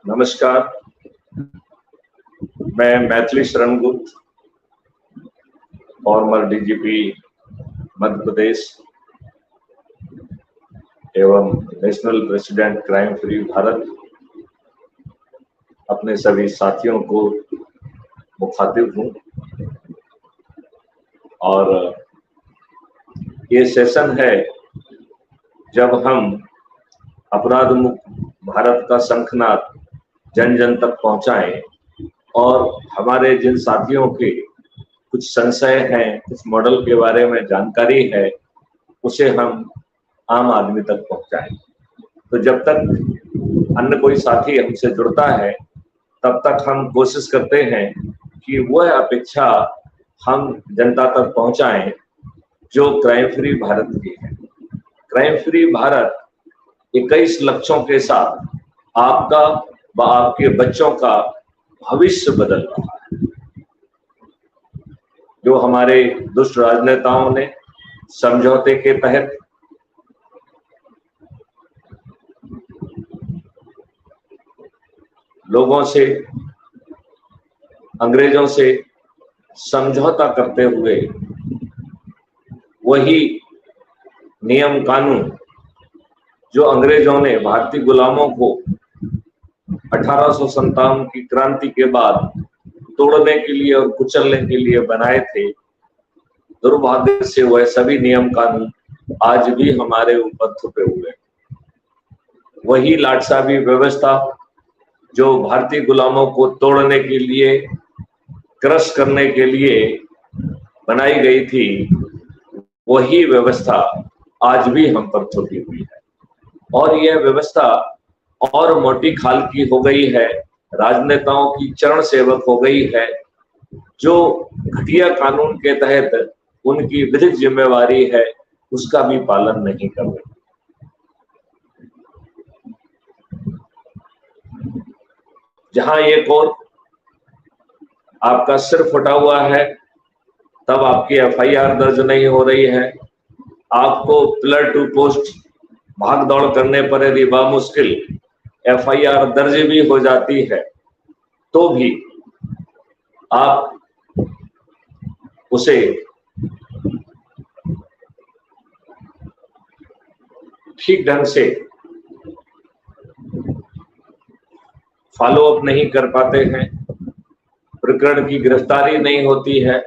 नमस्कार, मैं Maithili Sharan Gupt, farmer DGP Madhya Pradesh एवं national president crime free Bharat, अपने सभी साथियों को मुखातिब हूँ। और ये सेशन है जब हम अपराध मुक्त भारत का शंखनाद जन जन तक पहुंचाएं और हमारे जिन साथियों के कुछ संशय हैं, कुछ मॉडल के बारे में जानकारी है, उसे हम आम आदमी तक पहुंचाएं। तो जब तक अन्य कोई साथी हमसे जुड़ता है तब तक हम कोशिश करते हैं कि वह अपेक्षा हम जनता तक पहुंचाएं जो क्राइम फ्री भारत की है। क्राइम फ्री भारत 21 लक्ष्यों के साथ आपका व आपके बच्चों का भविष्य बदल रहा है। जो हमारे दुष्ट राजनेताओं ने समझौते के तहत लोगों से, अंग्रेजों से समझौता करते हुए वही नियम कानून जो अंग्रेजों ने भारतीय गुलामों को 1857 की क्रांति के बाद तोड़ने के लिए और कुचलने के लिए बनाए थे, दुर्भाग्य से वह सभी नियम कानून आज भी हमारे ऊपर थुपे हुए। वही लाटसाबी व्यवस्था जो भारतीय गुलामों को तोड़ने के लिए, क्रश करने के लिए बनाई गई थी, वही व्यवस्था आज भी हम पर थोपी हुई है। और यह व्यवस्था और मोटी खाल की हो गई है, राजनेताओं की चरण सेवक हो गई है, जो घटिया कानून के तहत उनकी विधिक जिम्मेवारी है उसका भी पालन नहीं कर रहे। जहां एक और आपका सिर फटा हुआ है तब आपकी एफआईआर दर्ज नहीं हो रही है। आपको पिलर टू पोस्ट भाग दौड़ करने पर यदि बामुश्किल एफआईआर दर्ज भी हो जाती है तो भी आप उसे ठीक ढंग से फॉलो अप नहीं कर पाते हैं, प्रकरण की गिरफ्तारी नहीं होती है,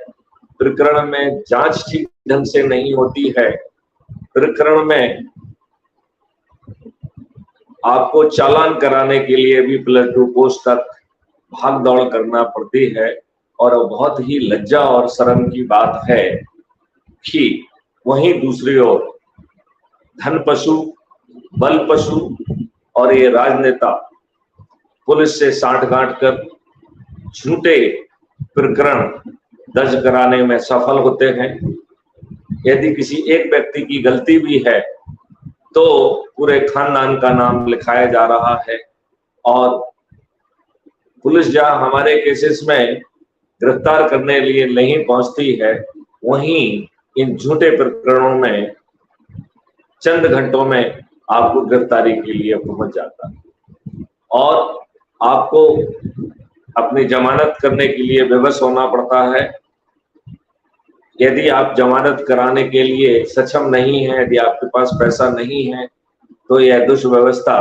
प्रकरण में जांच ठीक ढंग से नहीं होती है, प्रकरण में आपको चालान कराने के लिए भी पिलर टू पोस्ट तक भाग दौड़ करना पड़ती है। और बहुत ही लज्जा और शर्म की बात है कि वहीं दूसरी ओर धन पशु, बल पशु और ये राजनेता पुलिस से साठगांठ कर झूठे प्रकरण दर्ज कराने में सफल होते हैं। यदि किसी एक व्यक्ति की गलती भी है तो पूरे खानदान का नाम लिखाया जा रहा है। और पुलिस जहां हमारे केसेस में गिरफ्तार करने लिए नहीं पहुंचती है, वहीं इन झूठे प्रकरणों में चंद घंटों में आपको गिरफ्तारी के लिए पहुंच जाता है और आपको अपनी जमानत करने के लिए विवश होना पड़ता है। यदि आप जमानत कराने के लिए सक्षम नहीं है, यदि आपके पास पैसा नहीं है, तो यह दुष्व्यवस्था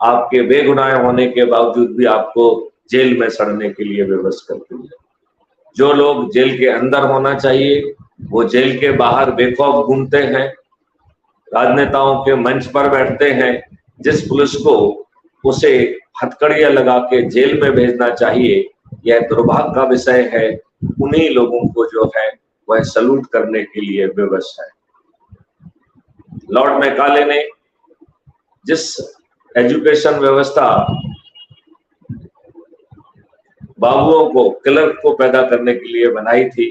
आपके बेगुनाह होने के बावजूद भी आपको जेल में सड़ने के लिए विवश करती है। जो लोग जेल के अंदर होना चाहिए वो जेल के बाहर बेखौफ घूमते हैं, राजनेताओं के मंच पर बैठते हैं। जिस पुलिस को उसे हथकड़ियां लगा के जेल में भेजना चाहिए, यह दुर्भाग्य का विषय है। उन्हीं लोगों को जो है वह सलूट करने के लिए विवश है। लॉर्ड मैकाले ने जिस एजुकेशन व्यवस्था बाबुओं को, क्लर्क को पैदा करने के लिए बनाई थी,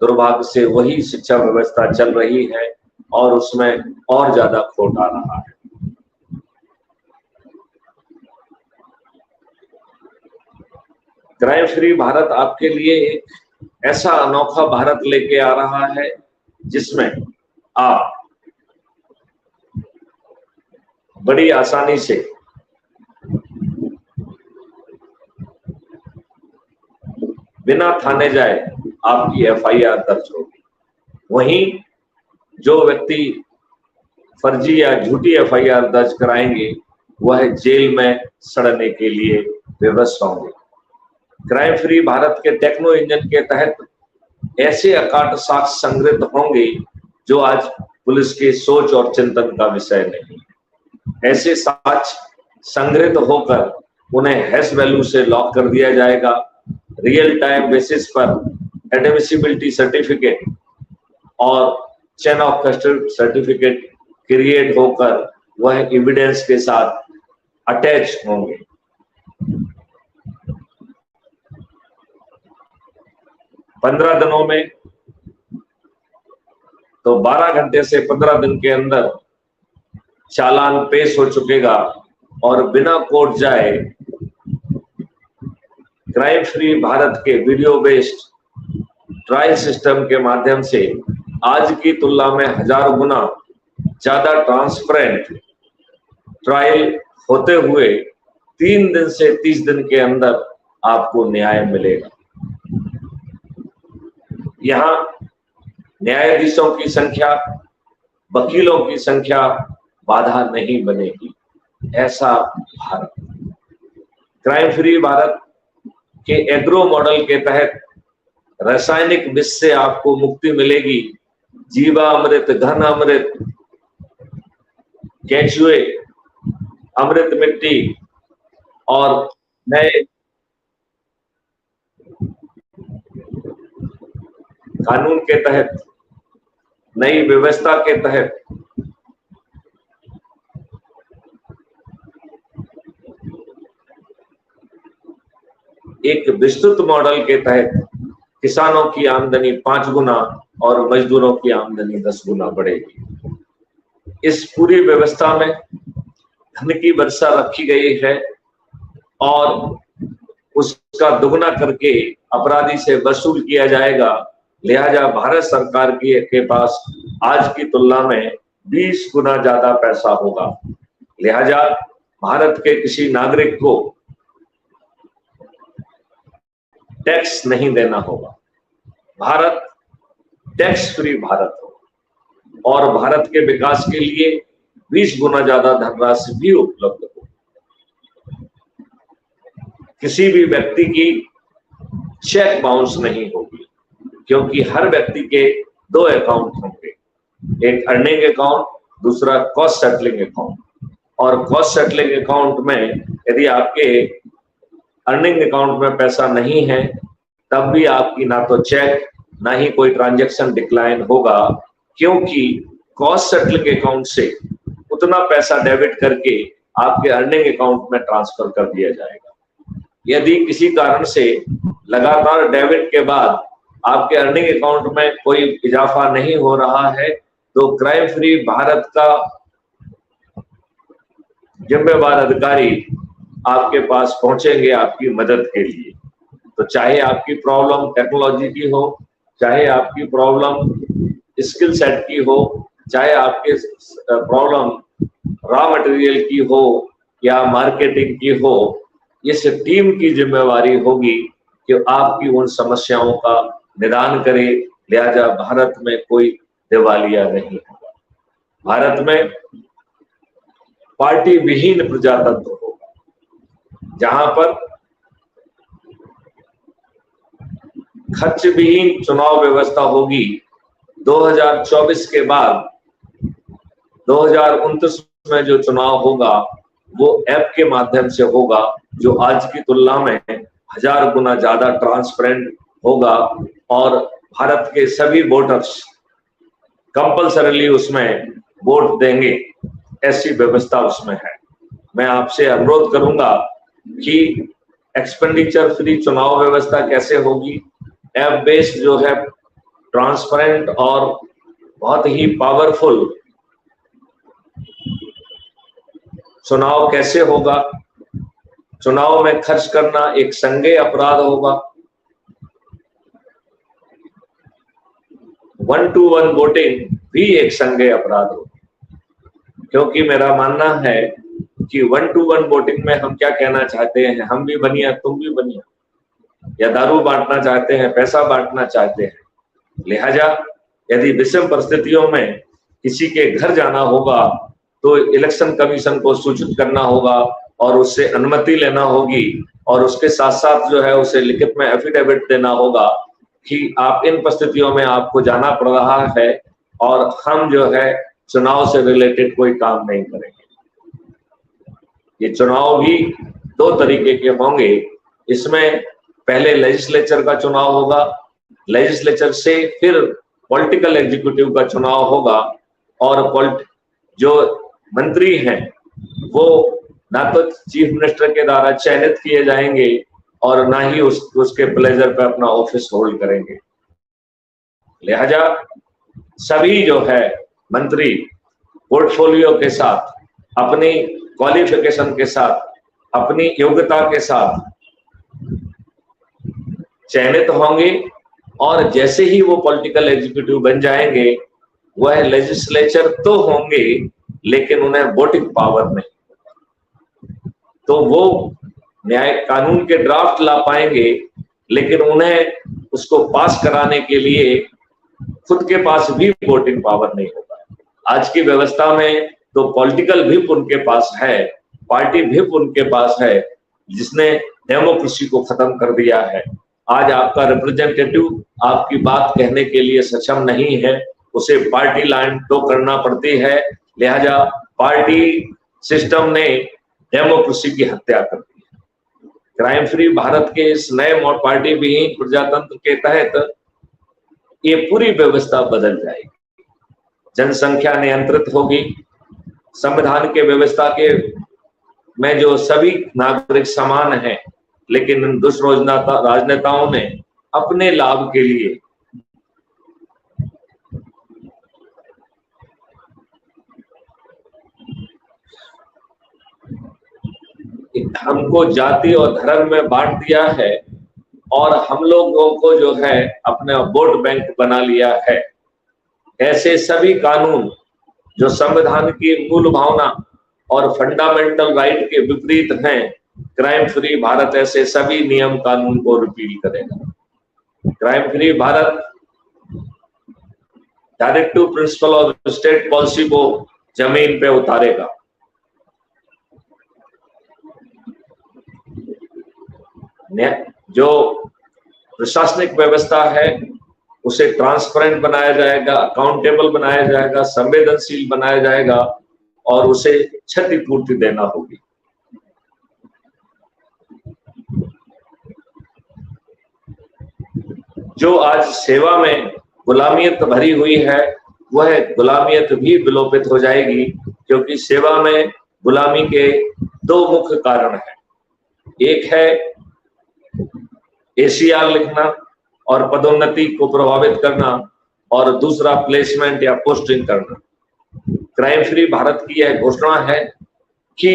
दुर्भाग्य से वही शिक्षा व्यवस्था चल रही है और उसमें और ज्यादा खोट आ रहा है। क्राइम फ्री भारत आपके लिए एक ऐसा अनोखा भारत लेके आ रहा है जिसमें आप बड़ी आसानी से बिना थाने जाए आपकी एफआईआर दर्ज होगी। वहीं जो व्यक्ति फर्जी या झूठी एफआईआर दर्ज कराएंगे वह जेल में सड़ने के लिए विवश होंगे। Crime free Bharat K techno engine के तहत ऐसे अकाट साक्ष्य संग्रहित होंगे जो आज पुलिस के सोच और चिंतन का विषय नहीं। ऐसे साक्ष्य संग्रहित होकर उन्हें हैश वैल्यू से लॉक कर दिया जाएगा। रियल टाइम बेसिस पर एडमिसिबिलिटी सर्टिफिकेट और chain of custody certificate create होकर वह एविडेंस के साथ अटैच होंगे। पंद्रह दिनों में तो 12 घंटे से 15 दिन के अंदर चालान पेश हो चुकेगा और बिना कोर्ट जाए क्राइम फ्री भारत के वीडियो बेस्ड ट्रायल सिस्टम के माध्यम से आज की तुलना में 1000 गुना ज्यादा ट्रांसपेरेंट ट्रायल होते हुए 3 दिन से 30 दिन के अंदर आपको न्याय मिलेगा। यहाँ न्यायाधीशों की संख्या, वकीलों की संख्या बाधा नहीं बनेगी। ऐसा भारत, क्राइम फ्री भारत के एग्रो मॉडल के तहत रासायनिक विष से आपको मुक्ति मिलेगी। जीवा अमृत, घन अमृत, केचुए, अमृत मिट्टी और नए कानून के तहत, नई व्यवस्था के तहत एक विस्तृत मॉडल के तहत किसानों की आमदनी 5 गुना और मजदूरों की आमदनी 10 गुना बढ़ेगी। इस पूरी व्यवस्था में धन की वर्षा रखी गई है और उसका दुगना करके अपराधी से वसूल किया जाएगा। लिहाजा भारत सरकार के पास आज की तुलना में 20 गुना ज्यादा पैसा होगा। लिहाजा भारत के किसी नागरिक को टैक्स नहीं देना होगा। भारत टैक्स फ्री भारत हो और भारत के विकास के लिए 20 गुना ज्यादा धनराशि भी उपलब्ध हो। किसी भी व्यक्ति की चेक बाउंस नहीं होगी क्योंकि हर व्यक्ति के 2 अकाउंट होंगे, एक अर्निंग अकाउंट, दूसरा कॉस्ट सेटलिंग अकाउंट। और कॉस्ट सेटलिंग अकाउंट में यदि आपके अर्निंग अकाउंट में पैसा नहीं है तब भी आपकी ना तो चेक ना ही कोई ट्रांजैक्शन डिक्लाइन होगा, क्योंकि कॉस्ट सेटलिंग अकाउंट से उतना पैसा डेबिट करके आपके अर्निंग अकाउंट में ट्रांसफर कर दिया जाएगा। यदि किसी कारण से लगातार डेबिट के बाद आपके अर्निंग अकाउंट में कोई इजाफा नहीं हो रहा है तो क्राइम फ्री भारत का जिम्मेवार अधिकारी आपके पास पहुंचेंगे आपकी मदद के लिए। तो चाहे आपकी प्रॉब्लम टेक्नोलॉजी की हो, चाहे आपकी प्रॉब्लम स्किल सेट की हो, चाहे आपके प्रॉब्लम रॉ मटेरियल की हो या मार्केटिंग की हो, इस टीम की जिम्मेवारी होगी कि आपकी उन समस्याओं का निदान करे। लिहाजा भारत में कोई दिवालिया नहीं होगा। भारत में पार्टी विहीन प्रजातंत्र होगा, जहां पर खर्च विहीन चुनाव व्यवस्था होगी। 2024 के बाद 2029 में जो चुनाव होगा वो ऐप के माध्यम से होगा, जो आज की तुलना में 1000 गुना ज्यादा ट्रांसपेरेंट होगा और भारत के सभी वोटर्स कंपल्सरीली उसमें वोट देंगे, ऐसी व्यवस्था उसमें है। मैं आपसे अनुरोध करूंगा कि एक्सपेंडिचर फ्री चुनाव व्यवस्था कैसे होगी, ऐप बेस्ड जो है ट्रांसपेरेंट और बहुत ही पावरफुल चुनाव कैसे होगा। चुनाव में खर्च करना एक संज्ञेय अपराध होगा। 1-to-1 वोटिंग भी एक संज्ञेय अपराध होगा, क्योंकि मेरा मानना है कि 1-to-1 वोटिंग में हम क्या कहना चाहते हैं, हम भी बनिया तुम भी बनिया, या दारू बांटना चाहते हैं, पैसा बांटना चाहते हैं। लिहाजा यदि विषम परिस्थितियों में किसी के घर जाना होगा तो इलेक्शन कमीशन को सूचित करना होगा और उससे अनुमति लेना होगी, और उसके साथ साथ जो है उसे लिखित में एफिडेविट देना होगा कि आप इन परिस्थितियों में आपको जाना पड़ रहा है और हम जो है चुनाव से रिलेटेड कोई काम नहीं करेंगे। ये चुनाव भी 2 तरीके के होंगे। इसमें पहले लेजिस्लेचर का चुनाव होगा, लेजिस्लेचर से फिर पॉलिटिकल एग्जीक्यूटिव का चुनाव होगा, और जो मंत्री हैं वो ना तो चीफ मिनिस्टर के द्वारा चयनित किए जाएंगे और ना ही उसके प्लेजर पे अपना ऑफिस होल्ड करेंगे। लिहाजा सभी जो है मंत्री पोर्टफोलियो के साथ, अपनी क्वालिफिकेशन के साथ, अपनी योग्यता के साथ चयनित होंगे, और जैसे ही वो पॉलिटिकल एग्जीक्यूटिव बन जाएंगे वह लेजिस्लेचर तो होंगे लेकिन उन्हें वोटिंग पावर नहीं। तो वो न्याय कानून के ड्राफ्ट ला पाएंगे लेकिन उन्हें उसको पास कराने के लिए खुद के पास भी वोटिंग पावर नहीं होगा। आज की व्यवस्था में तो पॉलिटिकल व्हिप उनके पास है, पार्टी व्हिप उनके पास है, जिसने डेमोक्रेसी को खत्म कर दिया है। आज आपका रिप्रेजेंटेटिव आपकी बात कहने के लिए सक्षम नहीं है, उसे पार्टी लाइन तो करना पड़ती है। लिहाजा पार्टी सिस्टम ने डेमोक्रेसी की हत्या कर दी है। क्राइम फ्री भारत के इस नए पार्टी विहीन प्रजातंत्र के तहत ये पूरी व्यवस्था बदल जाएगी। जनसंख्या नियंत्रित होगी, संविधान के व्यवस्था के में जो सभी नागरिक समान हैं, लेकिन इन दुष्ट राजनेताओं ने अपने लाभ के लिए हमको जाति और धर्म में बांट दिया है और हम लोगों को जो है अपना वोट बैंक बना लिया है। ऐसे सभी कानून जो संविधान की मूल भावना और फंडामेंटल राइट के विपरीत हैं, क्राइम फ्री भारत ऐसे सभी नियम कानून को रिपील करेगा। Crime free Bharat directive principle और स्टेट पॉलिसी को जमीन पे उतारेगा। जो प्रशासनिक व्यवस्था है उसे ट्रांसपेरेंट बनाया जाएगा, अकाउंटेबल बनाया जाएगा, संवेदनशील बनाया जाएगा और उसे क्षतिपूर्ति देना होगी। जो आज सेवा में गुलामियत भरी हुई है वह गुलामियत भी विलोपित हो जाएगी, क्योंकि सेवा में गुलामी के 2 मुख्य कारण हैं। एक है ACR लिखना और पदोन्नति को प्रभावित करना, और दूसरा प्लेसमेंट या पोस्टिंग करना। क्राइम फ्री भारत की यह घोषणा है कि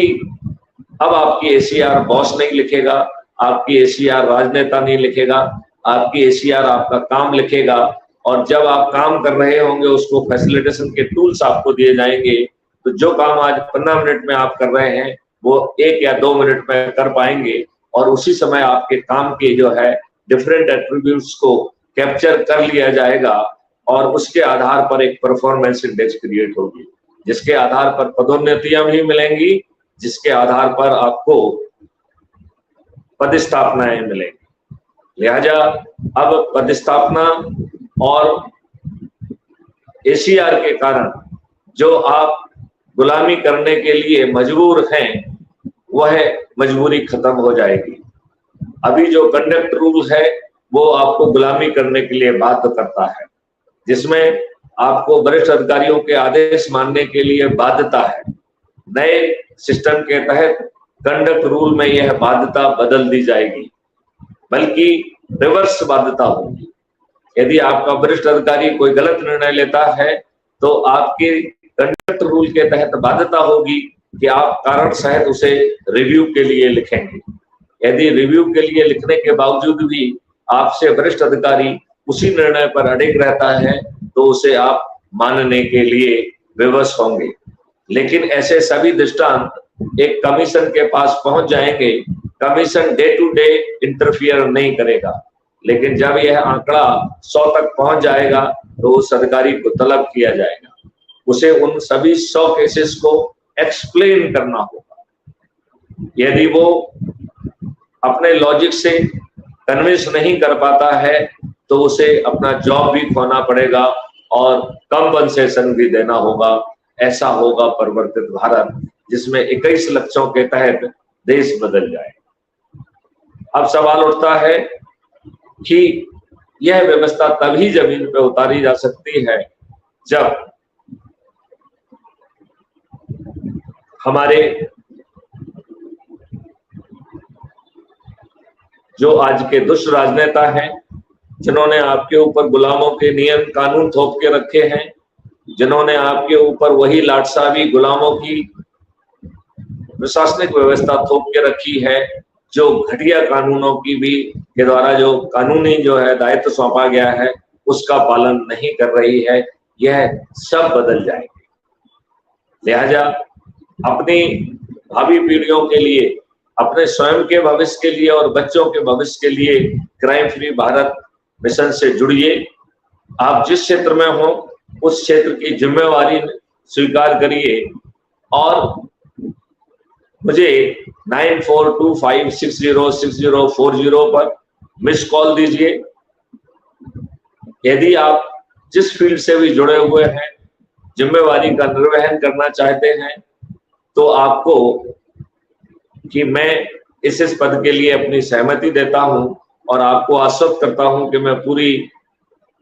अब आपकी ACR बॉस नहीं लिखेगा, आपकी ACR राजनेता नहीं लिखेगा, आपकी ACR आपका काम लिखेगा, और जब आप काम कर रहे होंगे उसको फैसिलिटेशन के टूल्स आपको दिए जाएंगे। तो जो काम आज 15 मिनट में आप कर रहे हैं वो 1 या 2 मिनट में कर पाएंगे, और उसी समय आपके काम के जो है डिफरेंट एट्रीब्यूट्स को कैप्चर कर लिया जाएगा और उसके आधार पर एक परफॉर्मेंस इंडेक्स क्रिएट होगी, जिसके आधार पर पदोन्नतियां भी मिलेंगी, जिसके आधार पर आपको पदस्थापनाएं मिलेंगी। लिहाजा अब पदस्थापना और ACR के कारण जो आप गुलामी करने के लिए मजबूर हैं वह मजबूरी खत्म हो जाएगी। अभी जो कंडक्ट रूल है वो आपको गुलामी करने के लिए बाध्य करता है, जिसमें आपको वरिष्ठ अधिकारियों के आदेश मानने के लिए बाध्यता है। नए सिस्टम के तहत कंडक्ट रूल में यह बाध्यता बदल दी जाएगी, बल्कि रिवर्स बाध्यता होगी। यदि आपका वरिष्ठ अधिकारी कोई गलत निर्णय लेता है तो आपके कंडक्ट रूल के तहत बाध्यता होगी कि आप कारण सहित उसे रिव्यू के लिए लिखेंगे। यदि रिव्यू के लिए लिखने के बावजूद भी आपसे वरिष्ठ अधिकारी उसी निर्णय पर अड़िग रहता है तो उसे आप मानने के लिए विवश होंगे। लेकिन ऐसे सभी दृष्टांत एक कमीशन के पास पहुंच जाएंगे। Commission day to day interfere नहीं करेगा, लेकिन जब यह आंकड़ा 100 तक पहुंच जाएगा तो उस अधिकारी को तलब किया जाएगा, उसे उन सभी 100 केसेस को एक्सप्लेन करना होगा। यदि वो अपने लॉजिक से कन्विंस नहीं कर पाता है तो उसे अपना जॉब भी खोना पड़ेगा और कंपनसेशन भी देना होगा। ऐसा होगा परिवर्तित भारत, जिसमें 21 लक्ष्यों के तहत देश बदल जाए। अब सवाल उठता है कि यह व्यवस्था तभी जमीन पर उतारी जा सकती है जब हमारे जो आज के दुष्ट राजनेता हैं, जिन्होंने आपके ऊपर गुलामों के नियम कानून थोप के रखे हैं, जिन्होंने आपके ऊपर वही लाटसाबी गुलामों की प्रशासनिक व्यवस्था थोप के रखी है, जो घटिया कानूनों की भी के द्वारा जो कानूनी जो है दायित्व सौंपा गया है उसका पालन नहीं कर रही है, यह सब बदल जाएंगे। लिहाजा अपनी भावी पीढ़ियों के लिए, अपने स्वयं के भविष्य के लिए और बच्चों के भविष्य के लिए क्राइम फ्री भारत मिशन से जुड़िए। आप जिस क्षेत्र में हो उस क्षेत्र की जिम्मेवारी स्वीकार करिए और मुझे 9425606040 पर मिस कॉल दीजिए। यदि आप जिस फील्ड से भी जुड़े हुए हैं, जिम्मेवारी का निर्वहन करना चाहते हैं, तो आपको कि मैं इस पद के लिए अपनी सहमति देता हूं और आपको आश्वस्त करता हूं कि मैं पूरी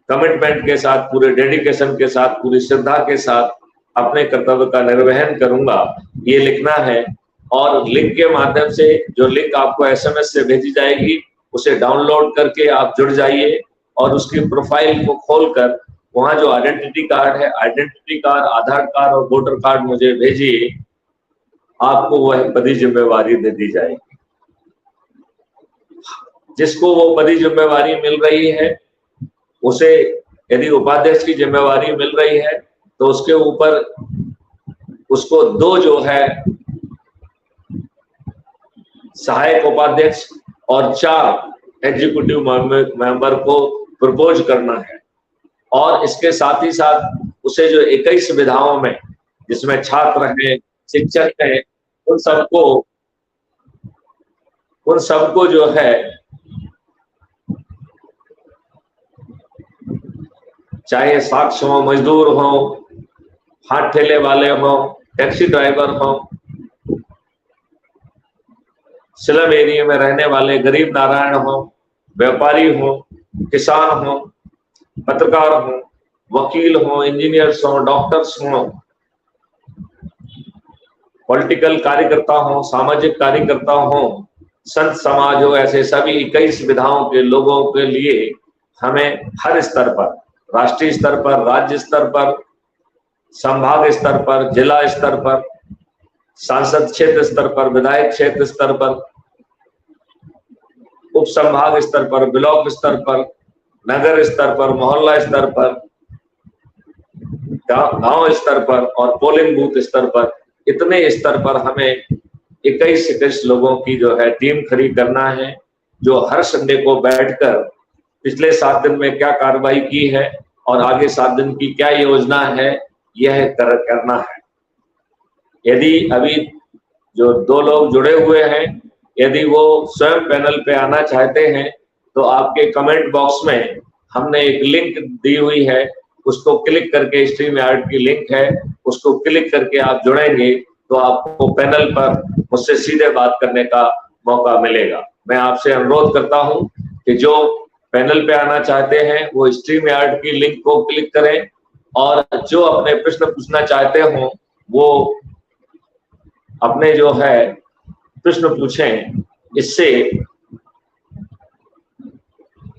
कमिटमेंट के साथ, पूरे डेडिकेशन के साथ, पूरी श्रद्धा के साथ अपने कर्तव्य का निर्वहन करूंगा, ये लिखना है। और लिंक के माध्यम से, जो लिंक आपको SMS से भेजी जाएगी, उसे डाउनलोड करके आप जुड़ जाइए और उसकी प्रोफाइल को खोलकर वहां जो आइडेंटिटी कार्ड है, आइडेंटिटी कार्ड, आधार कार्ड और वोटर कार्ड मुझे भेजिए। आपको वह पदी जिम्मेवारी दे दी जाएगी। जिसको वो पदी जिम्मेवारी मिल रही है, उसे यदि उपाध्यक्ष की जिम्मेवारी मिल रही है तो उसके ऊपर उसको 2 जो है सहायक उपाध्यक्ष और 4 एग्जीक्यूटिव मेंबर को प्रपोज करना है। और इसके साथ ही साथ उसे जो 21 विधाओं में, जिसमें छात्र हैं, शिक्षक हैं, उन सबको जो है, चाहे साक्ष हो, मजदूर हो, हाथ ठेले वाले हो, टैक्सी ड्राइवर हो, स्लम एरिया में रहने वाले गरीब नारायण हो, व्यापारी हो, किसान हो, पत्रकार हो, वकील हो, इंजीनियर्स हो, डॉक्टर्स हो, पॉलिटिकल कार्यकर्ता हो, सामाजिक कार्यकर्ता हो, संत समाज हो, ऐसे सभी 21 विधाओं के लोगों के लिए हमें हर स्तर पर, राष्ट्रीय स्तर पर, राज्य स्तर पर, संभाग स्तर पर, जिला स्तर पर, सांसद क्षेत्र स्तर पर, विधायक क्षेत्र स्तर पर, उप संभाग स्तर पर, ब्लॉक स्तर पर, नगर स्तर पर, मोहल्ला स्तर पर, गांव स्तर पर और पोलिंग बूथ स्तर पर, इतने स्तर पर हमें 21 लोगों की जो है टीम खड़ी करना है, जो हर संडे को बैठकर पिछले 7 दिन में क्या कार्रवाई की है और आगे 7 दिन की क्या योजना है, यह करना है। यदि अभी जो 2 लोग जुड़े हुए हैं, यदि वो स्वयं पैनल पे आना चाहते हैं तो आपके कमेंट बॉक्स में हमने एक लिंक दी हुई है, उसको क्लिक करके, StreamYard की लिंक है, उसको क्लिक करके आप जुड़ेंगे तो आपको पैनल पर मुझसे सीधे बात करने का मौका मिलेगा। मैं आपसे अनुरोध करता हूं कि जो पैनल पे आना चाहते हैं वो StreamYard की लिंक को क्लिक करें और जो अपने प्रश्न पूछना चाहते हो वो अपने जो है प्रश्न पूछें। इससे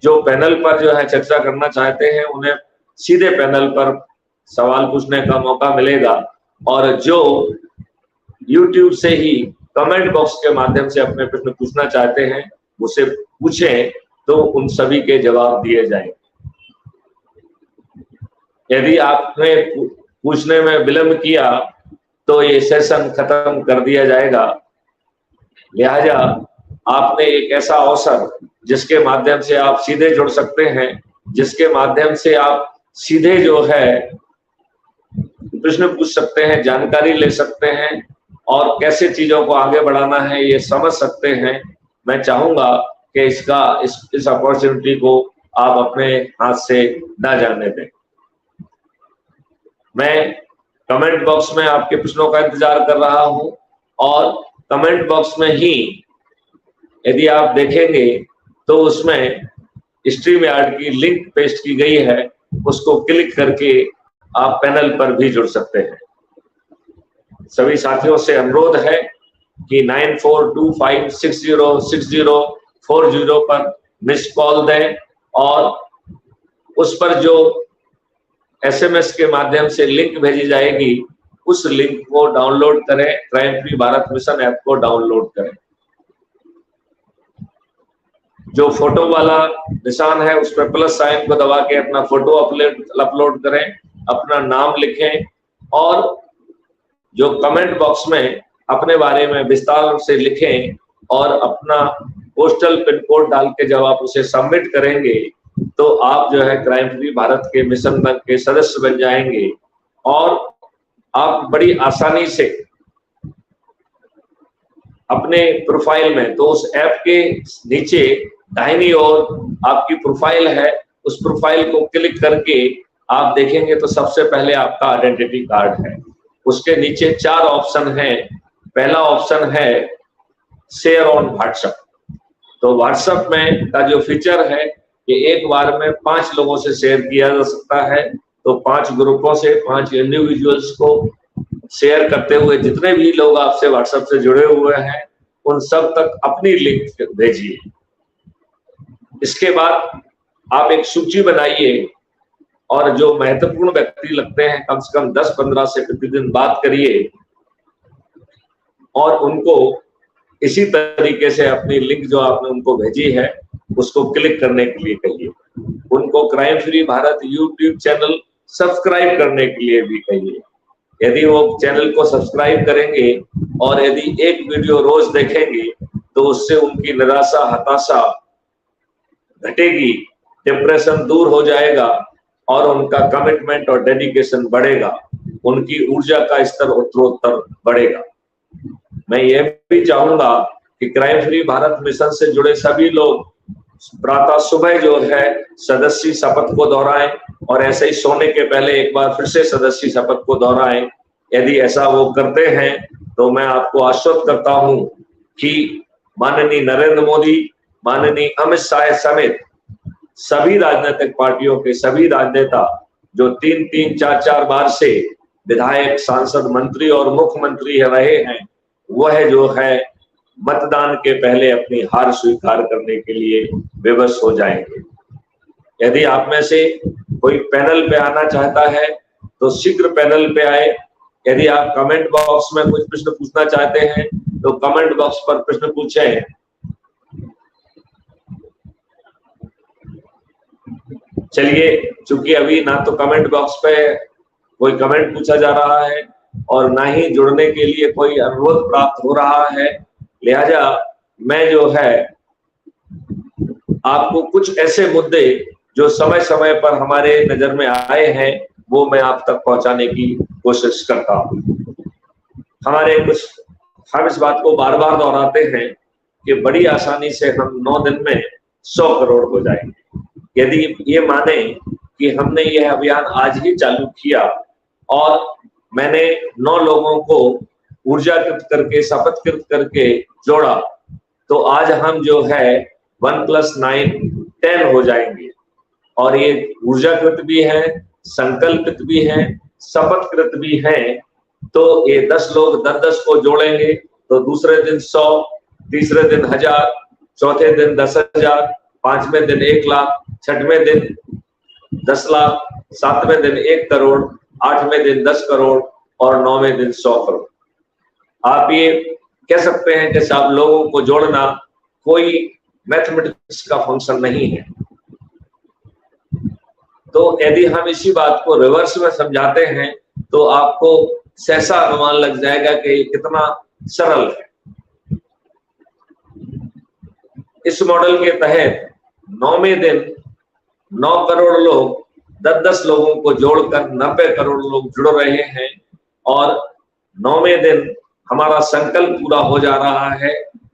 जो पैनल पर जो है चर्चा करना चाहते हैं उन्हें सीधे पैनल पर सवाल पूछने का मौका मिलेगा और जो YouTube से ही कमेंट बॉक्स के माध्यम से अपने प्रश्न पूछना चाहते हैं उसे पूछें तो उन सभी के जवाब दिए जाएंगे। यदि आपने पूछने में विलंब किया तो ये सेशन खत्म कर दिया जाएगा। लिहाजा आपने एक ऐसा अवसर जिसके माध्यम से आप सीधे जुड़ सकते हैं, जिसके माध्यम से आप सीधे जो है प्रश्न पूछ सकते हैं, जानकारी ले सकते हैं और कैसे चीजों को आगे बढ़ाना है ये समझ सकते हैं। मैं चाहूंगा कि इस अपॉर्चुनिटी को आप अपने हाथ से ना जाने दें। मैं कमेंट बॉक्स में आपके प्रश्नों का इंतजार कर रहा हूं और कमेंट बॉक्स में ही यदि आप देखेंगे तो उसमें StreamYard की लिंक पेस्ट की गई है, उसको क्लिक करके आप पैनल पर भी जुड़ सकते हैं। सभी साथियों से अनुरोध है कि 9425606040 पर मिस कॉल दें और उस पर जो SMS के माध्यम से लिंक भेजी जाएगी उस लिंक को डाउनलोड करें, crime free Bharat mission app को डाउनलोड करें। जो फोटो वाला निशान है उस पर प्लस साइन को दबा के अपना फोटो अपलोड करें, अपना नाम लिखें और जो कमेंट बॉक्स में अपने बारे में विस्तार से लिखें और अपना पोस्टल पिन कोड डाल के जब आप उसे सबमिट करेंगे तो आप जो है क्राइम फ्री भारत के मिशन के सदस्य बन जाएंगे और आप बड़ी आसानी से अपने प्रोफाइल में, तो उस ऐप के नीचे दाहिनी ओर आपकी प्रोफाइल है, उस प्रोफाइल को क्लिक करके आप देखेंगे तो सबसे पहले आपका आइडेंटिटी कार्ड है। उसके नीचे 4 ऑप्शन हैं। पहला ऑप्शन है शेयर ऑन व्हाट्सएप। तो व्हाट्सएप में का जो फीचर है कि एक बार में 5 लोगों से शेयर किया जा सकता है। तो 5 ग्रुपों से 5 इंडिविजुअल्स को शेयर करते हुए जितने भी लोग आपसे व्हाट्सएप से जुड़े हुए हैं उन सब तक अपनी लिंक भेजिए। इसके बाद आप एक सूची बनाइए और जो महत्वपूर्ण व्यक्ति लगते हैं कम से कम 10-15 से प्रतिदिन बात करिए और उनको इसी तरीके से अपनी लिंक जो आपने उनको भेजी है उसको क्लिक करने के लिए कहिए। उनको crime free Bharat YouTube channel subscribe करने के लिए भी कहिए। यदि वो चैनल को सब्सक्राइब करेंगे और यदि एक वीडियो रोज देखेंगे तो उससे उनकी निराशा, हताशा घटेगी, डिप्रेशन दूर हो जाएगा और उनका कमिटमेंट और डेडिकेशन बढ़ेगा, उनकी ऊर्जा का स्तर उत्तरोत्तर बढ़ेगा। मैं ये भी चाहूंगा कि क्राइम फ्री भारत मिशन से जुड़े सभी लोग प्रातः सुबह जो है सदस्य शपथ को दोहराएं और ऐसे ही सोने के पहले एक बार फिर से सदस्य शपथ को दोहराएं। यदि ऐसा वो करते हैं तो मैं आपको आश्वस्त करता हूं कि माननीय नरेंद्र मोदी, माननीय अमित शाह समेत सभी राजनीतिक पार्टियों के सभी राजनेता जो 3-3, 4-4 बार से विधायक, सांसद, मंत्री और मुख्यमंत्री रहे हैं, वह जो है मतदान के पहले अपनी हार स्वीकार करने के लिए विवश हो जाएंगे। यदि आप में से कोई पैनल पे आना चाहता है तो शीघ्र पैनल पे आए। यदि आप कमेंट बॉक्स में कुछ प्रश्न पूछना चाहते हैं तो कमेंट बॉक्स पर प्रश्न पूछें। चलिए, चूंकि अभी ना तो कमेंट बॉक्स पे कोई कमेंट पूछा जा रहा है और ना ही जुड़ने के लिए कोई अनुरोध प्राप्त हो रहा है, लिहाजा मैं जो है आपको कुछ ऐसे मुद्दे जो समय समय पर हमारे नजर में आए हैं वो मैं आप तक पहुंचाने की कोशिश करता हूं। हम इस बात को बार बार दोहराते हैं कि बड़ी आसानी से हम 9 दिन में 100 करोड़ हो जाएंगे। यदि ये माने कि हमने यह अभियान आज ही चालू किया और मैंने 9 लोगों को ऊर्जाकृत करके, शपथकृत करके जोड़ा, तो आज हम जो है 1 + 9 10 हो जाएंगे। और ये ऊर्जाकृत भी है, संकल्पित भी है, शपथकृत भी है। तो ये 10 लोग 10-10 को जोड़ेंगे तो दूसरे दिन 100, तीसरे दिन 1000, चौथे दिन 10,000, 5वें दिन 1 लाख, 6वें दिन 10 लाख, 7वें दिन 1 करोड़, 8वें दिन 10 करोड़ और 9वें दिन 100 करोड़। आप ये कह सकते हैं कि सब लोगों को जोड़ना कोई मैथमेटिक्स का फंक्शन नहीं है। तो यदि हम इसी बात को रिवर्स में समझाते हैं तो आपको सहसा अनुमान लग जाएगा कि ये कितना सरल है। इस मॉडल के तहत 9वें दिन 9 करोड़ लोग 10-10 लोगों को जोड़कर 90 करोड़ लोग जुड़ रहे हैं और 9वें दिन हमारा संकल्प पूरा हो जा रहा है।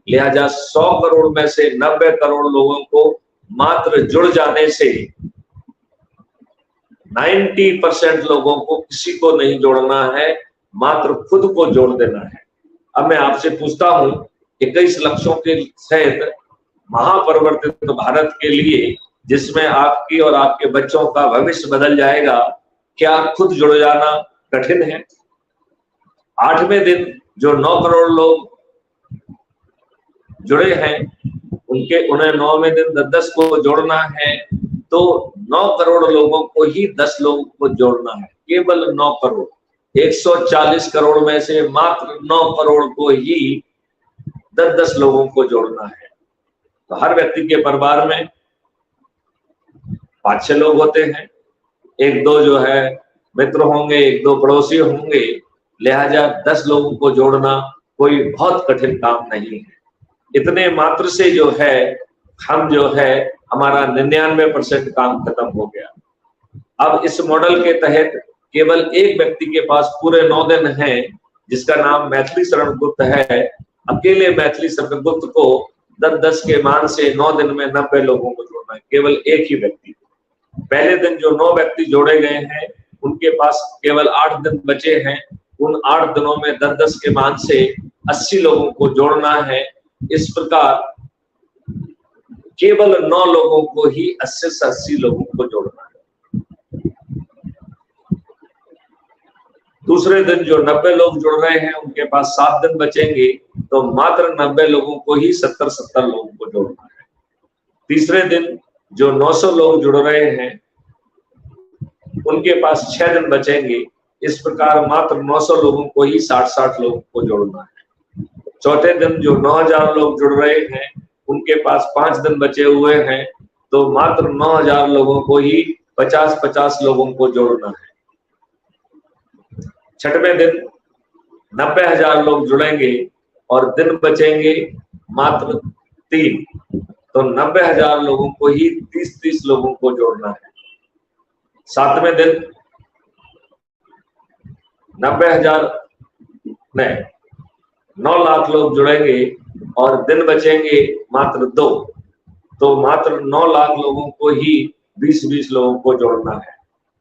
लिहाजा 100 करोड़ में से 90 करोड़ लोगों को मात्र जुड़ जाने से 90% लोगों को किसी को नहीं जोड़ना है, मात्र खुद को जोड़ देना है। अब मैं आपसे पूछता हूं, 21 लक्ष्यों के सहित महापरिवर्तित भारत के लिए, जिसमें आपकी और आपके बच्चों का भविष्य बदल जाएगा, क्या खुद जुड़ जाना कठिन है? 8वें दिन जो 9 करोड़ लोग जुड़े हैं उन्हें 9वें दिन 10-10 को जोड़ना है, तो 9 करोड़ लोगों को ही 10 लोगों को जोड़ना है। केवल 9 करोड़, 140 करोड़ में से मात्र 9 करोड़ को ही 10-10 लोगों को जोड़ना है। तो हर व्यक्ति के परिवार में 5-6 लोग होते हैं, 1-2 जो है मित्र होंगे, 1-2 पड़ोसी होंगे। लिहाजा 10 लोगों को जोड़ना कोई बहुत कठिन काम नहीं है। इतने मात्र से जो है हम जो है हमारा 99% काम खत्म हो गया। अब इस मॉडल के तहत केवल एक व्यक्ति के पास पूरे 9 दिन हैं, जिसका नाम मैथिली शरण गुप्त है। अकेले मैथिली शरण गुप्त को 10-10 के मान से 9 दिन में 90 लोगों को जोड़ना है, केवल एक ही व्यक्ति। पहले दिन जो 9 व्यक्ति जोड़े गए हैं उनके पास केवल 8 दिन बचे हैं। उन 8 दिनों में 10-10 के मान से 80 लोगों को जोड़ना है। इस प्रकार केवल 9 लोगों को ही 80 से 80 लोगों को जोड़ना है। दूसरे दिन जो 90 लोग जुड़ रहे हैं उनके पास 7 दिन बचेंगे, तो मात्र 90 लोगों को ही 70-70 लोगों को जोड़ना है। तीसरे दिन जो 900 लोग जुड़ रहे हैं उनके पास 6 दिन बचेंगे। इस प्रकार मात्र 900 लोगों को ही 60-60 लोगों को जोड़ना है। चौथे दिन जो 9000 लोग जुड़ रहे हैं उनके पास 5 दिन बचे हुए हैं, तो मात्र 9000 लोगों को ही 50-50 लोगों को जोड़ना है। छठवें दिन 90,000 लोग जुड़ेंगे और दिन बचेंगे मात्र 3, तो 90,000 लोगों को ही 30-30 लोगों को जोड़ना है। सातवें दिन 9 लाख लोग जुड़ेंगे और दिन बचेंगे मात्र 2, तो मात्र 9 लाख लोगों को ही 20-20 लोगों को जोड़ना है।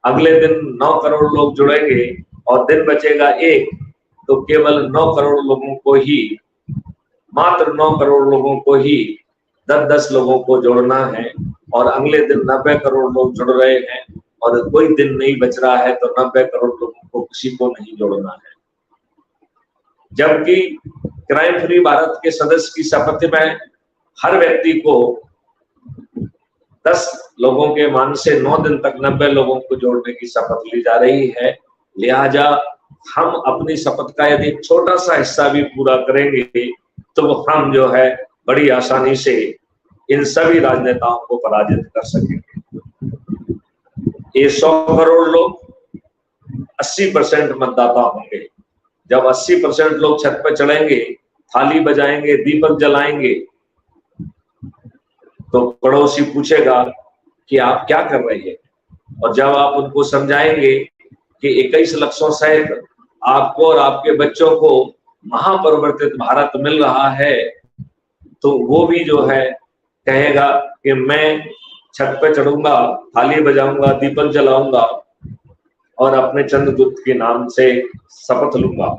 अगले दिन 9 करोड़ लोग जुड़ेंगे और दिन बचेगा 1, तो केवल 9 करोड़ लोगों को ही, मात्र 9 करोड़ लोगों को ही 10-10 लोगों को जोड़ना है। और अगले दिन 90 करोड़ लोग जुड़ रहे हैं और कोई दिन नहीं बच रहा है, तो 90 करोड़ लोगों को किसी को नहीं जोड़ना है। जबकि क्राइम फ्री भारत के सदस्य की शपथ में हर व्यक्ति को 10 लोगों के मान से 9 दिन तक 90 लोगों को जोड़ने की शपथ ली जा रही है। लिहाजा हम अपनी शपथ का यदि छोटा सा हिस्सा भी पूरा करेंगे तो हम जो है बड़ी आसानी से इन सभी राजनेताओं को पराजित कर सकेंगे। ये 100 करोड़ लोग 80% मतदाता होंगे। जब 80% लोग छत पर चढ़ेंगे, थाली बजाएंगे, दीपक जलाएंगे, तो पड़ोसी पूछेगा कि आप क्या कर रहे हैं। और जब आप उनको समझाएंगे कि 21 लक्ष्यों सहित आपको और आपके बच्चों को महापरिवर्तित भारत मिल रहा है, तो वो भी जो है कहेगा कि मैं छत पे चढ़ूंगा, थाली बजाऊंगा, दीपक जलाऊंगा और अपने चंद्रगुप्त के नाम से शपथ लूंगा।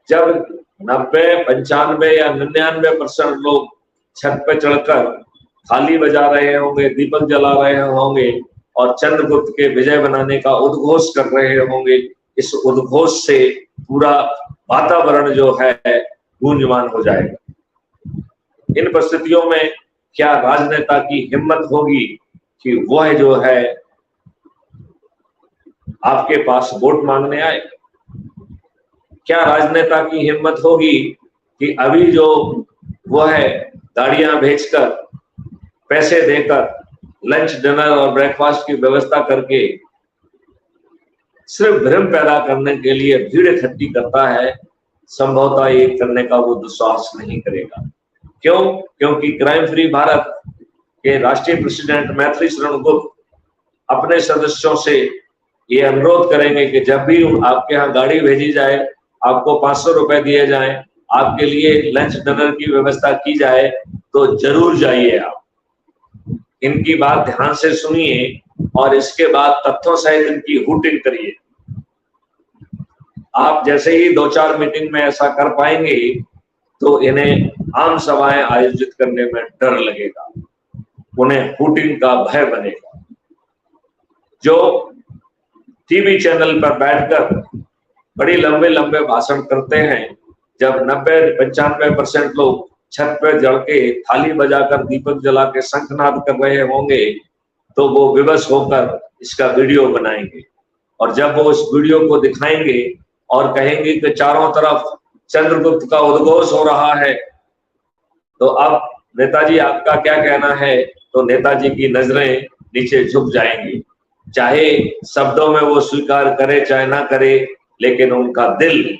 जब 90, 95 या 99% लोग छत पे चढ़कर थाली बजा रहे होंगे, दीपक जला रहे होंगे और चंद्रगुप्त के विजय बनाने का उद्घोष कर रहे होंगे, इस उद्घोष से पूरा वातावरण जो है गूंजमान हो जाएगा। इन परिस्थितियों में क्या राजनेता की हिम्मत होगी कि वह जो है आपके पास वोट मांगने आए? क्या राजनेता की हिम्मत होगी कि अभी जो वो है गाड़ियां भेजकर, पैसे देकर, लंच, डिनर और ब्रेकफास्ट की व्यवस्था करके सिर्फ भ्रम पैदा करने के लिए भीड़ इकट्ठी करता है, संभवतः ये करने का वो दुस्साहस नहीं करेगा। क्यों? क्योंकि क्राइम फ्री भारत के राष्ट्रीय प्रेसिडेंट मैथिली शरण गुप्त अपने सदस्यों से ये अनुरोध करेंगे कि जब भी आपके यहाँ गाड़ी भेजी जाए, आपको 500 रुपए दिए जाएं, आपके लिए लंच डिनर की व्यवस्था की जाए, तो जरूर जाइए आप। इनकी बात ध्यान से सुनिए और इसके बाद तथ्यों सहित इनकी हुटिंग करिए। आप जैसे ही 2-4 मीटिंग में ऐसा कर पाएंगे तो इन्हें आम सभाएं आयोजित करने में डर लगेगा, उन्हें हुटिंग का भय बनेगा। जो टीवी चैनल पर बैठकर बड़ी लंबे लंबे भाषण करते हैं, जब 90-95% लोग छत पर जड़ के थाली बजाकर दीपक जला के शंखनाद कर रहे होंगे, तो वो विवश होकर इसका वीडियो बनाएंगे और जब वो इस वीडियो को दिखाएंगे और कहेंगे कि चारों तरफ चंद्रगुप्त का उद्घोष हो रहा है, तो अब नेताजी आपका क्या कहना है, तो नेताजी की नजरें नीचे झुक जाएंगी। चाहे शब्दों में वो स्वीकार करे चाहे ना करे, लेकिन उनका दिल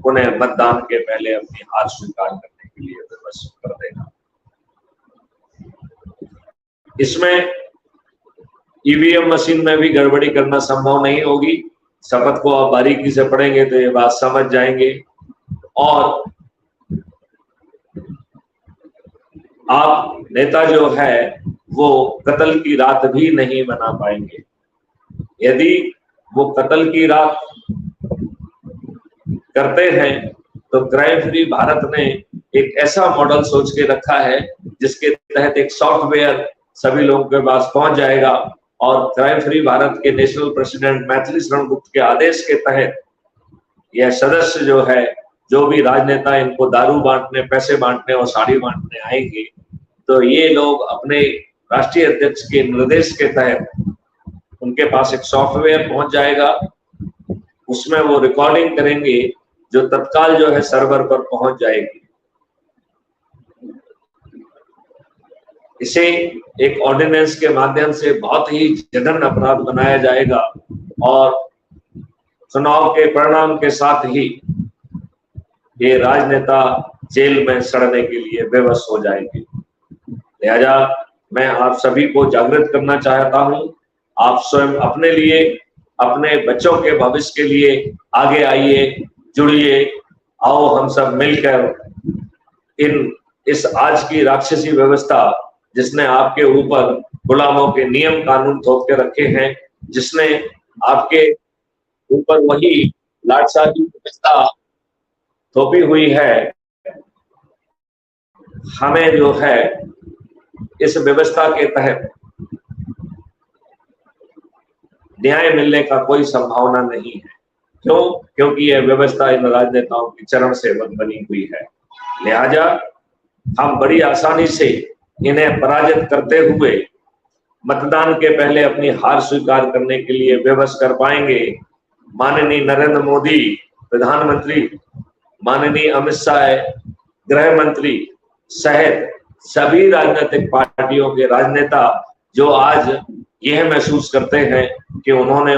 उन्हें मतदान के पहले अपनी हार स्वीकार करने के लिए विवश कर देगा। इसमें ईवीएम मशीन में भी गड़बड़ी करना संभव नहीं होगी। शपथ को आप बारीकी से पढ़ेंगे तो ये बात समझ जाएंगे और आप नेता जो है वो कत्ल की रात भी नहीं मना पाएंगे। यदि वो कत्ल की रात करते हैं तो क्राइम फ्री भारत ने एक ऐसा मॉडल सोच के रखा है जिसके तहत एक सॉफ्टवेयर सभी लोगों के पास पहुंच जाएगा और क्राइम फ्री भारत के नेशनल प्रेसिडेंट मैथिली शरण गुप्त के आदेश के तहत यह सदस्य जो है, जो भी राजनेता इनको दारू बांटने, पैसे बांटने और साड़ी बांटने आएंगे, तो ये लोग अपने राष्ट्रीय अध्यक्ष के निर्देश के तहत उनके पास एक सॉफ्टवेयर पहुंच जाएगा, उसमें वो रिकॉर्डिंग करेंगे जो तत्काल जो है सर्वर पर पहुंच जाएगी। इसे एक ऑर्डिनेंस के माध्यम से बहुत ही जघन्य अपराध बनाया जाएगा और चुनाव के परिणाम के साथ ही ये राजनेता जेल में सड़ने के लिए बेबस हो जाएंगे। लिहाजा मैं आप सभी को जागृत करना चाहता हूं, आप स्वयं अपने लिए, अपने बच्चों के भविष्य के लिए आगे आइए, जुड़िए। आओ हम सब मिलकर इस आज की राक्षसी व्यवस्था जिसने आपके ऊपर गुलामों के नियम कानून थोप के रखे हैं, जिसने आपके ऊपर वही लाटसाही व्यवस्था थोपी हुई है, हमें जो है इस व्यवस्था के तहत न्याय मिलने का कोई संभावना नहीं है। क्यों? क्योंकि यह व्यवस्था इन राजनेताओं की चरण सेवक बनी हुई है। लिहाजा हम बड़ी आसानी से इन्हें पराजित करते हुए मतदान के पहले अपनी हार स्वीकार करने के लिए विवश कर पाएंगे। माननीय नरेंद्र मोदी प्रधानमंत्री, माननीय अमित शाह गृह मंत्री सहित सभी राजनीतिक पार्टियों के राजनेता जो आज यह महसूस करते हैं कि उन्होंने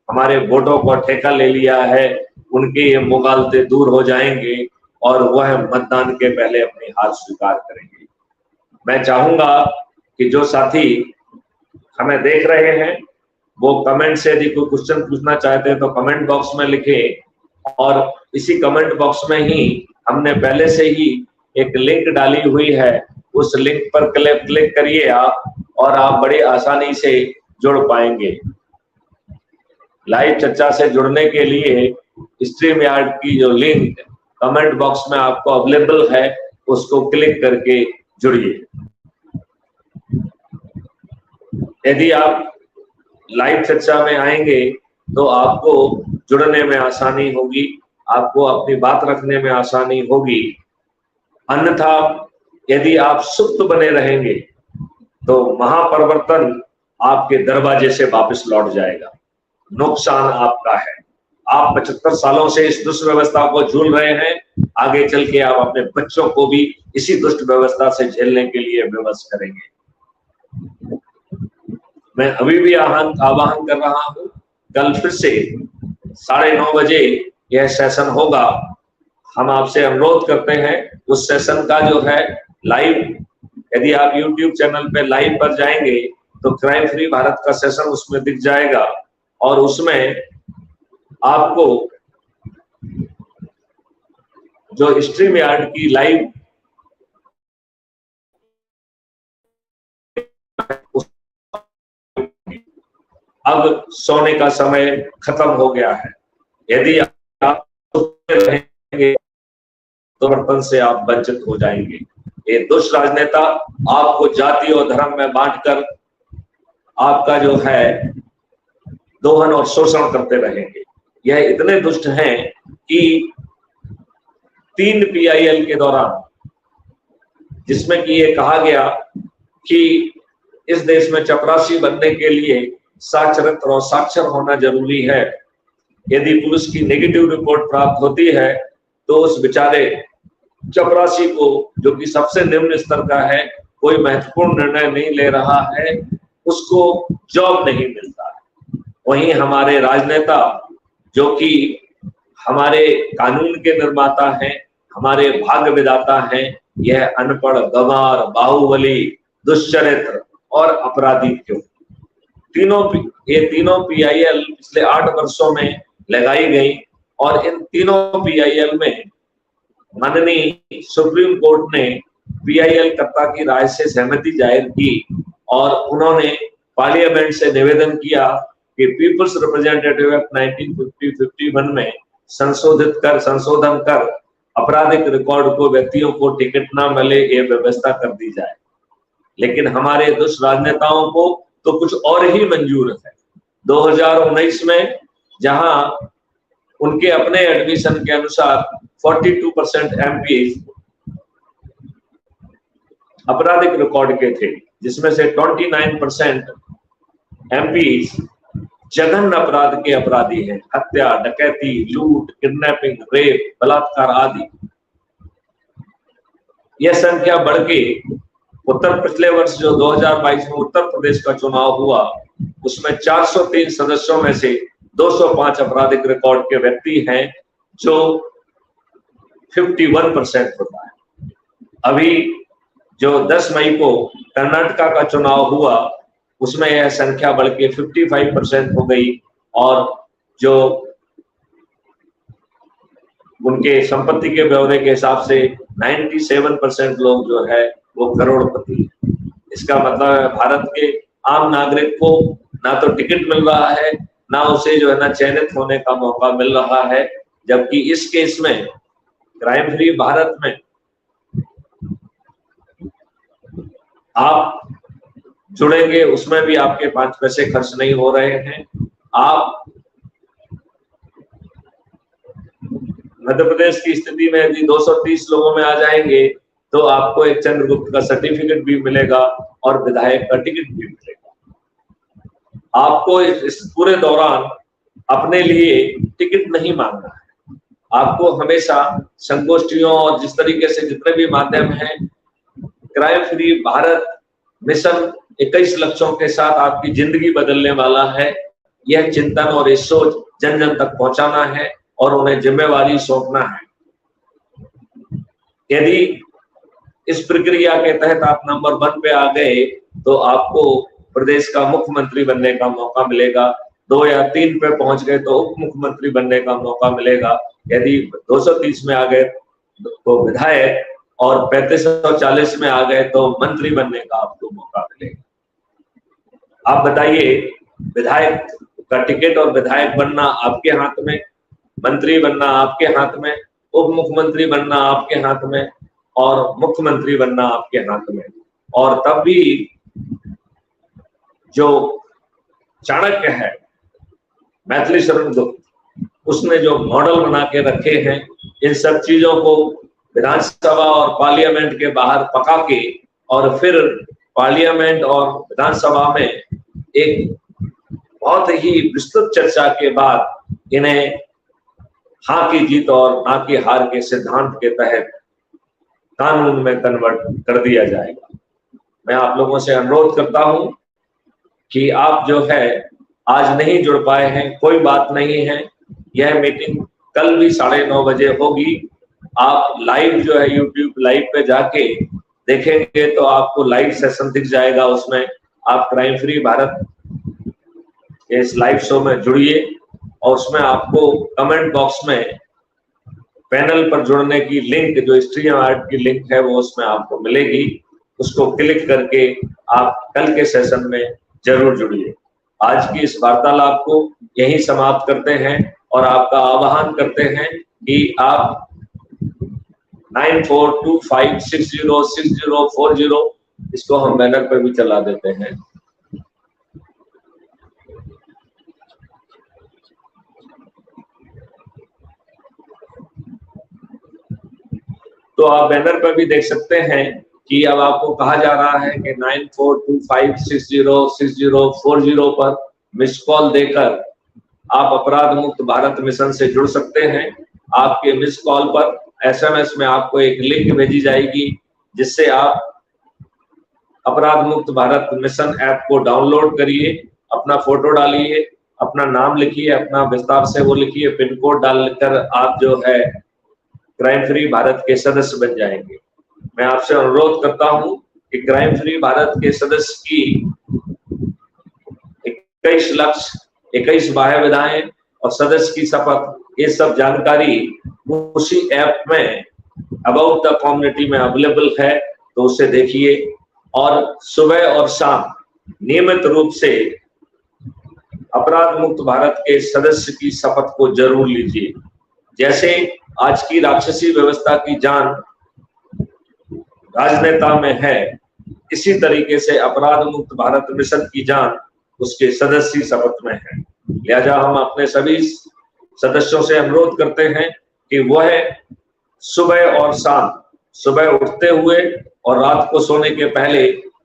हमारे वोटों को ठेका ले लिया है, उनके ये मुगालते दूर हो जाएंगे और वह मतदान के पहले अपनी हार स्वीकार करेंगे। मैं चाहूंगा कि जो साथी हमें देख रहे हैं वो कमेंट से यदि कोई क्वेश्चन पूछना चाहते हैं तो कमेंट बॉक्स में लिखें और इसी कमेंट बॉक्स में ही हमने पहले से ही एक लिंक डाली हुई है, उस लिंक पर क्लिक करिए आप और आप बड़ी आसानी से जुड़ पाएंगे। लाइव चर्चा से जुड़ने के लिए स्ट्रीम यार्ड की जो लिंक कमेंट बॉक्स में आपको अवेलेबल है, उसको क्लिक करके जुड़िए। यदि आप लाइव चर्चा में आएंगे तो आपको जुड़ने में आसानी होगी, आपको अपनी बात रखने में आसानी होगी। अन्यथा यदि आप सुप्त बने रहेंगे तो महापरिवर्तन आपके दरवाजे से वापस लौट जाएगा। नुकसान आपका है। आप 75 सालों से इस दुष्ट व्यवस्था को झूल रहे हैं, आगे चल के आप अपने बच्चों को भी इसी दुष्ट व्यवस्था से झेलने के लिए विवश करेंगे। मैं अभी भी आह्वान कर रहा हूं, कल फिर से 9:30 बजे यह सेशन होगा। हम आपसे अनुरोध करते हैं उस सेशन का जो है लाइव, यदि आप YouTube चैनल पे लाइव पर जाएंगे तो क्राइम फ्री भारत का सेशन उसमें दिख जाएगा और उसमें आपको जो स्ट्रीम यार्ड की लाइव अब सोने का समय खत्म हो गया है। यदि आप रहेंगे तो बर्तन से आप वंचित हो जाएंगे। ये दुष्ट राजनेता आपको जाति और धर्म में बांटकर आपका जो है दोहन और शोषण करते रहेंगे। यह इतने दुष्ट हैं कि 3 PIL के दौरान, जिसमें कि ये कहा गया कि इस देश में चपरासी बनने के लिए साक्षरता और साक्षर होना जरूरी है। यदि पुलिस की नेगेटिव रिपोर्ट प्राप्त होती है तो उस बेचारे चपरासी को, जो कि सबसे निम्न स्तर का है, कोई महत्वपूर्ण निर्णय नहीं ले रहा है, उसको जॉब नहीं मिलता है। वहीं हमारे राजनेता जो कि हमारे कानून के निर्माता हैं, हमारे भाग्य विधाता हैं, यह अनपढ़, गंवार, बाहुबली, दुष्चरित्र और अपराधी क्यों? ये तीनों PIL पिछले 8 वर्षों में लगाई गई और इन तीनों PIL में माननीय सुप्रीम कोर्ट ने PIL कर्ता की राय से सहमति जाहिर की और उन्होंने पार्लियामेंट से निवेदन किया कि पीपल्स रिप्रेजेंटेटिव एक्ट 1950-51 में संशोधन कर आपराधिक रिकॉर्ड को व्यक्तियों को टिकट ना मिले ये व्यवस्था कर दी जाए। लेकिन हमारे दुष्ट राजनेताओं को तो कुछ और ही मंजूर है। 2019 में जहां उनके अपने एडमिशन के अनुसार 42% MPs आपराधिक रिकॉर्ड के थे, जिसमें से 29% MPs जघन्य अपराध के अपराधी हैं, हत्या, डकैती, लूट, किडनैपिंग, रेप, बलात्कार आदि। यह संख्या बढ़ के पिछले वर्ष जो 2022 में उत्तर प्रदेश का चुनाव हुआ, उसमें 403 सदस्यों में से 205 आपराधिक रिकॉर्ड के व्यक्ति हैं, जो 51% होता है। अभी जो 10 मई को कर्नाटका का चुनाव हुआ, उसमें यह संख्या बढ़ के 55% हो गई और जो उनके संपत्ति के ब्यौरे के हिसाब से 97% लोग जो है वो करोड़पति है। इसका मतलब है भारत के आम नागरिक को ना तो टिकट मिल रहा है, ना उसे जो है ना चयनित होने का मौका मिल रहा है। जबकि इस केस में क्राइम फ्री भारत में आप जुड़ेंगे, उसमें भी आपके 5 पैसे खर्च नहीं हो रहे हैं। आप मध्य प्रदेश की स्थिति में यदि 230 लोगों में आ जाएंगे तो आपको एक चंद्रगुप्त का सर्टिफिकेट भी मिलेगा और विधायक का टिकट भी मिलेगा। आपको इस पूरे दौरान अपने लिए टिकट नहीं मांगना है। आपको हमेशा संगोष्ठियों और जिस तरीके से जितने भी माध्यम हैं, क्राइम फ्री भारत मिशन 21 लक्ष्यों के साथ आपकी जिंदगी बदलने वाला है। यह चिंतन और इस सोच जन जन तक पहुंचाना है और उन्हें जिम्मेवारी सौंपना है। यदि इस प्रक्रिया के तहत आप नंबर 1 पे आ गए तो आपको प्रदेश का मुख्यमंत्री बनने का मौका मिलेगा। 2 या 3 पे पहुंच गए तो उप मुख्यमंत्री बनने का मौका मिलेगा। यदि 230 में आ गए तो विधायक और 3540 में आ गए तो मंत्री बनने का आपको मौका मिलेगा। आप बताइए, विधायक का टिकट और विधायक बनना आपके हाथ में, मंत्री बनना आपके हाथ में, उप मुख्यमंत्री बनना आपके हाथ में और मुख्यमंत्री बनना आपके हाथ में। और तब भी जो चाणक्य है, मैथिली शरण गुप्त, उसने जो मॉडल बना के रखे हैं, इन सब चीजों को विधानसभा और पार्लियामेंट के बाहर पका के और फिर पार्लियामेंट और विधानसभा में एक बहुत ही विस्तृत चर्चा के बाद इन्हें हाँ की जीत और ना की हार के सिद्धांत के तहत कानून में कन्वर्ट कर दिया जाएगा। मैं आप लोगों से अनुरोध करता हूं कि आप जो है आज नहीं जुड़ पाए हैं, कोई बात नहीं है। यह मीटिंग कल भी 9:30 बजे होगी। आप लाइव जो है यूट्यूब लाइव पे जाके देखेंगे तो आपको लाइव सेशन दिख जाएगा। उसमें आप क्राइम फ्री भारत इस लाइव शो में जुड़िए और उसमें आपको कमेंट बॉक्स में पैनल पर जुड़ने की लिंक, जो StreamYard की लिंक है, वो उसमें आपको मिलेगी। उसको क्लिक करके आप कल के सेशन में जरूर जुड़िए। आज की इस वार्तालाप को यहीं समाप्त करते हैं और आपका आह्वान करते हैं कि आप 9425606040 इसको हम बैनर पर भी चला देते हैं। तो आप बैनर पर भी देख सकते हैं कि अब आपको कहा जा रहा है कि 9425606040 पर मिस कॉल देकर आप अपराध मुक्त भारत मिशन से जुड़ सकते हैं। आपके मिस कॉल पर SMS में आपको एक लिंक भेजी जाएगी जिससे आप अपराध मुक्त भारत मिशन ऐप को डाउनलोड करिए, अपना फोटो डालिए, अपना नाम लिखिए, अपना विस्तार से वो लिखिए, पिन कोड डालकर आप जो है क्राइम फ्री भारत के सदस्य बन जाएंगे। मैं आपसे अनुरोध करता हूं कि क्राइम फ्री भारत के सदस्य की 21 लक्ष्य, 21 बाह्य विधाएं और सदस्य की शपथ, ये सब जानकारी उसी ऐप में अबाउट द कम्युनिटी में अवेलेबल है, तो उसे देखिए और सुबह और शाम नियमित रूप से अपराध मुक्त भारत के सदस्य की शपथ को जरूर लीजिए। जैसे आज की राक्षसी व्यवस्था की जान राजनेता में है, इसी तरीके से अपराध मुक्त भारत मिशन की जान उसके सदस्य शपथ में है। लिहाजा हम अपने सभी सदस्यों से अनुरोध करते हैं कि वह सुबह और शाम, सुबह उठते हुए और रात को सोने के पहले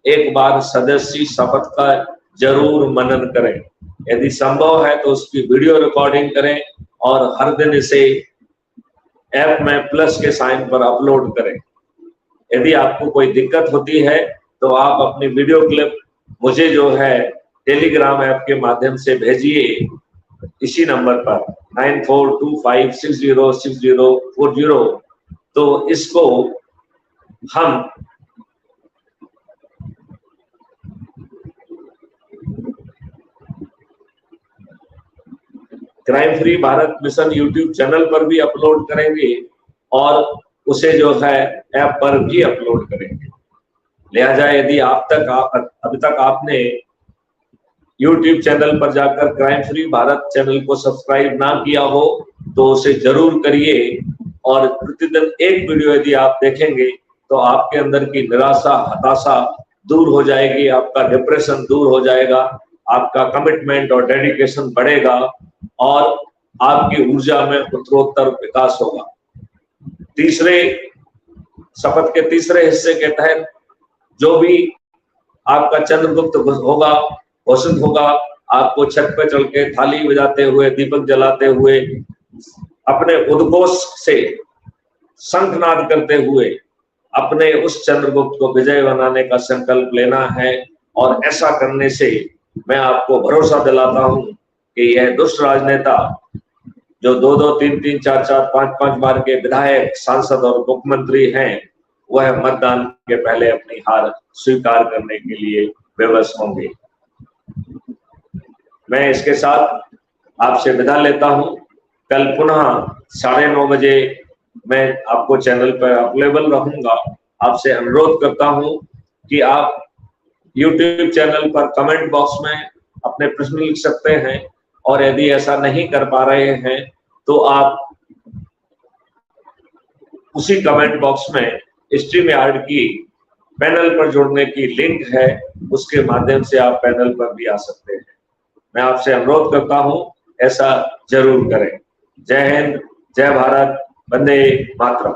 एक बार सदस्य शपथ का जरूर मनन करें। यदि संभव है तो उसकी वीडियो रिकॉर्डिंग करें और हर दिन इसे ऐप में प्लस के साइन पर अपलोड करें। यदि आपको कोई दिक्कत होती है तो आप अपनी वीडियो क्लिप मुझे जो है टेलीग्राम ऐप के माध्यम से भेजिए इसी नंबर पर 9425606040। तो इसको हम crime free Bharat mission YouTube channel पर भी अपलोड करेंगे और उसे जो है ऐप पर भी अपलोड करेंगे। लिहाजा यदि अभी तक आपने यूट्यूब चैनल पर जाकर क्राइम फ्री भारत चैनल को सब्सक्राइब ना किया हो तो उसे जरूर करिए और प्रतिदिन एक वीडियो यदि आप देखेंगे तो आपके अंदर की निराशा, हताशा दूर हो जाएगी, आपका डिप्रेशन दूर हो जाएगा, आपका कमिटमेंट और डेडिकेशन बढ़ेगा और आपकी ऊर्जा में उत्तरोत्तर विकास होगा। तीसरे शपथ के तीसरे हिस्से के तहत जो भी आपका चंद्रगुप्त होगा, घोषित होगा, आपको छत पे चल के थाली बजाते हुए, दीपक जलाते हुए, अपने उद्घोष से शंखनाद करते हुए अपने उस चंद्रगुप्त को विजय बनाने का संकल्प लेना है। और ऐसा करने से मैं आपको भरोसा दिलाता हूं कि यह दुष्ट राजनेता जो 2-2, 3-3, 4-4, 5-5 बार के विधायक, सांसद और मुख्यमंत्री हैं, वह मतदान के पहले अपनी हार स्वीकार करने के लिए विवश होंगे। मैं इसके साथ आपसे विदा लेता हूं। कल पुनः 9:30 बजे मैं आपको चैनल पर अवेलेबल रहूंगा। आपसे अनुरोध करता हूं कि आप YouTube चैनल पर कमेंट बॉक्स में अपने प्रश्न लिख सकते हैं और यदि ऐसा नहीं कर पा रहे हैं तो आप उसी कमेंट बॉक्स में StreamYard की पैनल पर जुड़ने की लिंक है, उसके माध्यम से आप पैनल पर भी आ सकते हैं। मैं आपसे अनुरोध करता हूं ऐसा जरूर करें। जय हिंद, जय भारत, वंदे मातरम।